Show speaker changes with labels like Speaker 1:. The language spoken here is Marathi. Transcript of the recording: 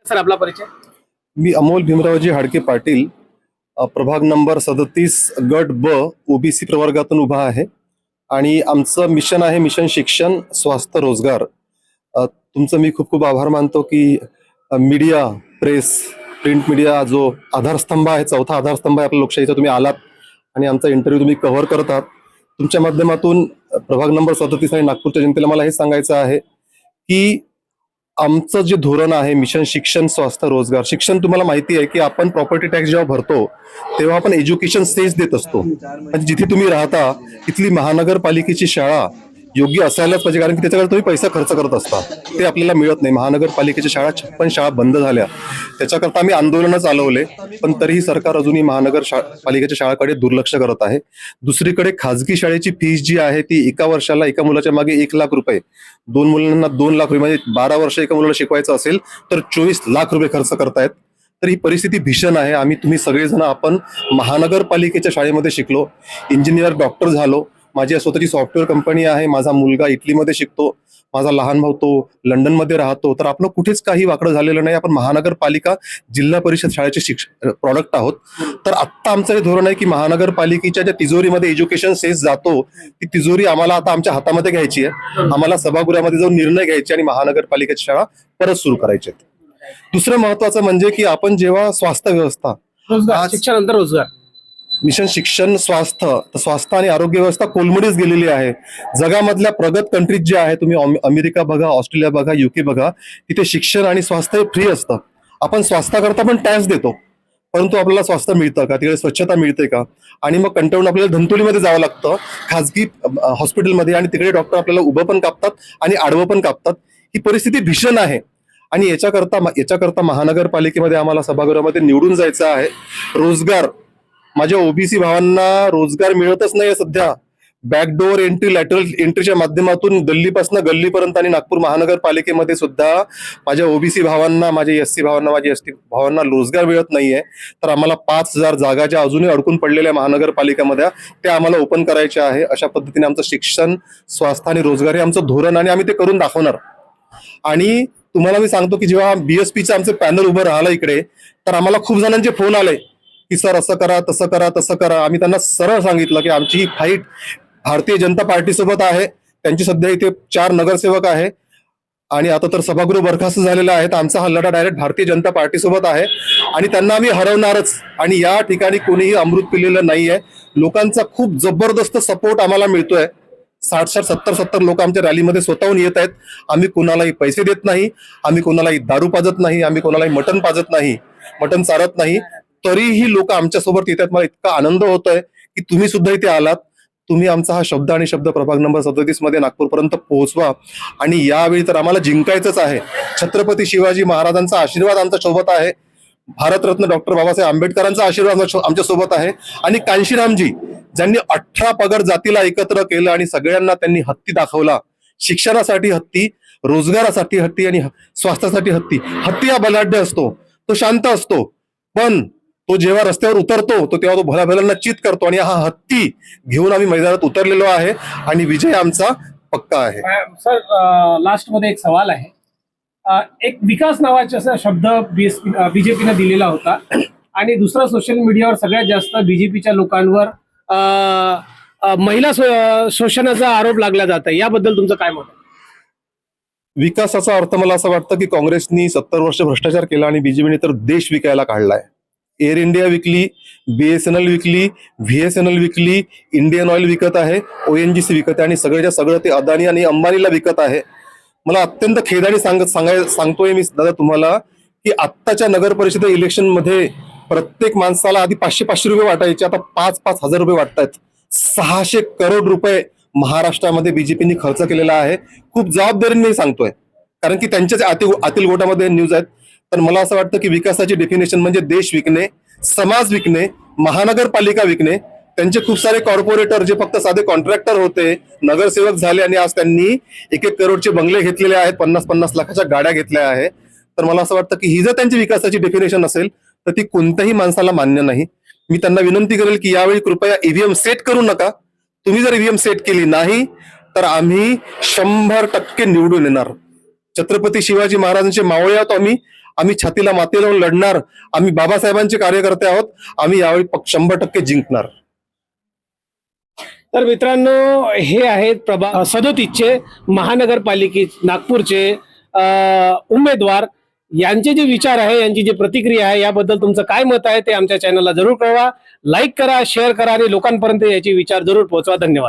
Speaker 1: सर आपला परिचय.
Speaker 2: मी अमोल भीमरावजी हाडके पाटील, प्रभाग नंबर 37 गट ब ओबीसी प्रवर्गातून उभा आहे आणि आमचं मिशन आहे मिशन शिक्षण स्वास्थ्य रोजगार. तुमचं मी खूप खूप आभार मानतो की मीडिया, प्रेस, प्रिंट मीडिया जो आधारस्तंभ आहे, चौथा आधारस्तंभ आहे आपल्या लोकशाहीचा, तुम्ही आलात आणि आमचा इंटरव्ह्यू तुम्ही कव्हर करतात. तुमच्या माध्यमातून प्रभाग नंबर 37 आणि नागपूरच्या जनतेला मला हे सांगायचं आहे की आमचं जे धोरण आहे मिशन शिक्षण स्वास्थ्य रोजगार. शिक्षण तुम्हाला माहिती आहे की आपण प्रॉपर्टी टॅक्स जेव्हा भरतो तेव्हा आपण एज्युकेशन सेस देत असतो. म्हणजे जिथे तुम्ही राहता तिथली महानगरपालिकेची शाळा योग्य असायलाच पाहिजे, कारण की त्याच्याकडे तुम्ही पैसा खर्च करत असता, ते आपल्याला मिळत नाही. महानगरपालिकेच्या शाळा 56 शाळा बंद झाल्या, त्याच्याकरता आम्ही आंदोलनं चालवले, पण तरीही सरकार अजूनही पालिकेच्या शाळाकडे दुर्लक्ष करत आहे. दुसरीकडे खाजगी शाळेची फीस जी आहे ती एका वर्षाला एका मुलाच्या मागे 1 लाख रुपये, 2 मुलांना 2 लाख रुपये, म्हणजे 12 वर्ष एका मुलाला शिकवायचं असेल तर 24 लाख रुपये खर्च करतायत. तर ही परिस्थिती भीषण आहे. तुम्ही सगळेजण आपण महानगरपालिकेच्या शाळेमध्ये शिकलो, इंजिनियर, डॉक्टर झालो. माझी स्वतःची सॉफ्टवेअर कंपनी आहे, माझा मुलगा इटलीमध्ये शिकतो, माझा लहान भाऊ तो लंडनमध्ये राहतो. तर आपलं कुठेच काही वाकडं झालेलं नाही. आपण महानगरपालिका जिल्हा परिषद शाळेचे प्रॉडक्ट आहोत. तर आत्ता आमचं हे धोरण आहे की महानगरपालिकेच्या ज्या तिजोरीमध्ये एज्युकेशन सेस जातो ती तिजोरी आम्हाला आता आमच्या हातामध्ये घ्यायची आहे. आम्हाला सभागृहामध्ये जाऊन निर्णय घ्यायचे आणि महानगरपालिकेच्या शाळा परत सुरू करायच्या आहेत. दुसरं महत्वाचं म्हणजे की आपण जेव्हा स्वास्थ्य व्यवस्था,
Speaker 1: शिक्षणानंतर रोजगार,
Speaker 2: मिशन शिक्षण स्वास्थ्य आणि आरोग्य व्यवस्था कोलमडीच गेलेली आहे. जगामधल्या प्रगत कंट्रीज जे आहे, तुम्ही अमेरिका बघा, ऑस्ट्रेलिया बघा, युके बघा, तिथे शिक्षण आणि स्वास्थ्य फ्री असतं. आपण स्वास्थ्याकरता पण टॅक्स देतो, परंतु आपल्याला स्वास्थ्य मिळतं का, तिकडे स्वच्छता मिळते का? आणि मग कंटाळून आपल्याला धंतोलीमध्ये जावं लागतं खाजगी हॉस्पिटलमध्ये, आणि तिकडे डॉक्टर आपल्याला उभं पण कापतात आणि आडवं पण कापतात. ही परिस्थिती भीषण आहे. आणि याच्याकरता महानगरपालिकेमध्ये आम्हाला सभागृहामध्ये निवडून जायचं आहे. रोजगार, माझ्या ओबीसी भावांना रोजगार मिळतच नाही सध्या. बॅकडोर एंट्री, लॅटरल एंट्रीच्या माध्यमातून गल्लीपासून गल्लीपर्यंत आणि नागपूर महानगरपालिकेमध्ये सुद्धा माझ्या ओबीसी भावांना, माझ्या एससी भावांना, माझ्या एसटी भावांना रोजगार मिळत नाहीये. तर आम्हाला 5,000 जागा ज्या अजूनही अडकून पडलेल्या महानगरपालिकेमध्ये त्या आम्हाला ओपन करायच्या आहे. अशा पद्धतीने आमचं शिक्षण, स्वास्थ्य आणि रोजगार हे आमचं धोरण, आणि आम्ही ते करून दाखवणार. आणि तुम्हाला मी सांगतो की जेव्हा बीएसपीचं आमचं पॅनल उभं राहिलं इकडे, तर आम्हाला खूप जणांचे फोन आले की सर असं करा, तसं करा, तसं करा. आम्ही त्यांना सरळ सांगितलं की आमची ही फाईट भारतीय जनता पार्टी सोबत आहे. त्यांची सध्या इथे 4 नगरसेवक आहे आणि आता तर सभागृह बरखास्त झालेला आहे. आमचा हा लढा डायरेक्ट भारतीय जनता पार्टी सोबत आहे आणि त्यांना आम्ही हरवणारच. आणि या ठिकाणी कोणीही अमृत पिलेलं नाहीये. लोकांचा खूप जबरदस्त सपोर्ट आम्हाला मिळतोय. 60-60, 70-70 लोक आमच्या रॅलीमध्ये स्वतःहून येत आहेत. आम्ही कोणालाही पैसे देत नाही, आम्ही कोणालाही दारू पाजत नाही, आम्ही कोणालाही मटण पाजत नाही, मटण चारत नाही. तरीही लोक आमच्या सोबत येतात. मला इतका आनंद होतोय की तुम्ही सुद्धा इथे आलात. तुम्ही आमचा हा शब्द आणि शब्द प्रभाग नंबर 37 मध्ये नागपूरपर्यंत पोहोचवा. आणि यावेळी तर आम्हाला जिंकायचंच आहे. छत्रपती शिवाजी महाराजांचा आशीर्वाद आमच्या सोबत आहे, भारतरत्न डॉक्टर बाबासाहेब आंबेडकरांचा आशीर्वाद आमच्या सोबत आहे, आणि कांशीरामजी ज्यांनी 18 पगड जातीला एकत्र केलं आणि सगळ्यांना त्यांनी हत्ती दाखवला. शिक्षणासाठी हत्ती, रोजगारासाठी हत्ती आणि स्वास्थ्यासाठी हत्ती. हत्ती हा बलाढ्य असतो, तो शांत असतो, पण तो जेव्हा रस्त्यावर उतरतो तो तेव्हा तो भल्याभल्यांना चित करतो. आणि हा हत्ती घेऊन आम्ही मैदानात उतरलेलो आहे आणि विजय आमचा पक्का आहे.
Speaker 1: सर लास्ट मध्ये एक सवाल आहे. एक विकास नावाचा असा शब्द बीजेपीने दिलेला होता, आणि दुसरा सोशल मीडियावर सगळ्यात जास्त बीजेपीच्या लोकांवर महिला शोषणाचा आरोप लागला जात आहे. याबद्दल तुमचं काय मत आहे?
Speaker 2: विकासाचा अर्थ मला असं वाटतं की काँग्रेसनी 70 वर्ष भ्रष्टाचार केला आणि बीजेपीने तर देश विकायला काढलाय. एअर इंडिया विकली, BSNL विकली, VSNL विकली, इंडियन ऑइल विकत आहे, ONGC विकत आहे, आणि सगळ्याच्या सगळं ते अदानी आणि अंबानीला विकत आहे. मला अत्यंत खेदाने सांगतोय मी दादा तुम्हाला की आत्ताच्या नगर परिषद इलेक्शन मध्ये प्रत्येक माणसाला आधी 500-500 रुपये वाटायचे, आता 5-5 हजार रुपये वाटतायत. 600 करोड रुपये महाराष्ट्रामध्ये बीजेपीने खर्च केलेला आहे. खूप जबाबदारीने सांगतोय, कारण की त्यांच्याच आतील गोटामध्ये न्यूज आहेत. तर मला असं वाटतं की विकासाची डेफिनेशन म्हणजे देश विकणे, समाज विकणे, महानगरपालिका विकणे. त्यांचे खूप सारे कॉर्पोरेटर जे फक्त साधे कॉन्ट्रॅक्टर होते, नगरसेवक झाले आणि आज त्यांनी 1-1 करोडचे बंगले घेतलेले आहेत, 50-50 लाखाच्या गाड्या घेतल्या आहेत. तर मला असं वाटतं की ही जर त्यांची विकासाची डेफिनेशन असेल तर ती कोणत्याही माणसाला मान्य नाही. मी त्यांना विनंती करेल की यावेळी कृपया EVM सेट करू नका. तुम्ही जर EVM सेट केली नाही तर आम्ही 100% निवडून येणार. छत्रपती शिवाजी महाराजांचे मावळे आहोत आम्ही, आम्ही छातीला माती लावून लढणार. आम्ही बाबासाहेबांचे कार्यकर्ते आहोत. आम्ही यावेळी 100% जिंकणार.
Speaker 1: तर मित्रांनो, हे आहेत 37चे महानगरपालिके नागपूरचे उमेदवार. यांचे जे विचार आहे, यांची जी प्रतिक्रिया आहे, याबद्दल तुमचं काय मत आहे ते आमच्या चॅनलला जरूर कळवा. लाईक करा, शेअर करा आणि लोकांपर्यंत याचे विचार जरूर पोहोचवा. धन्यवाद.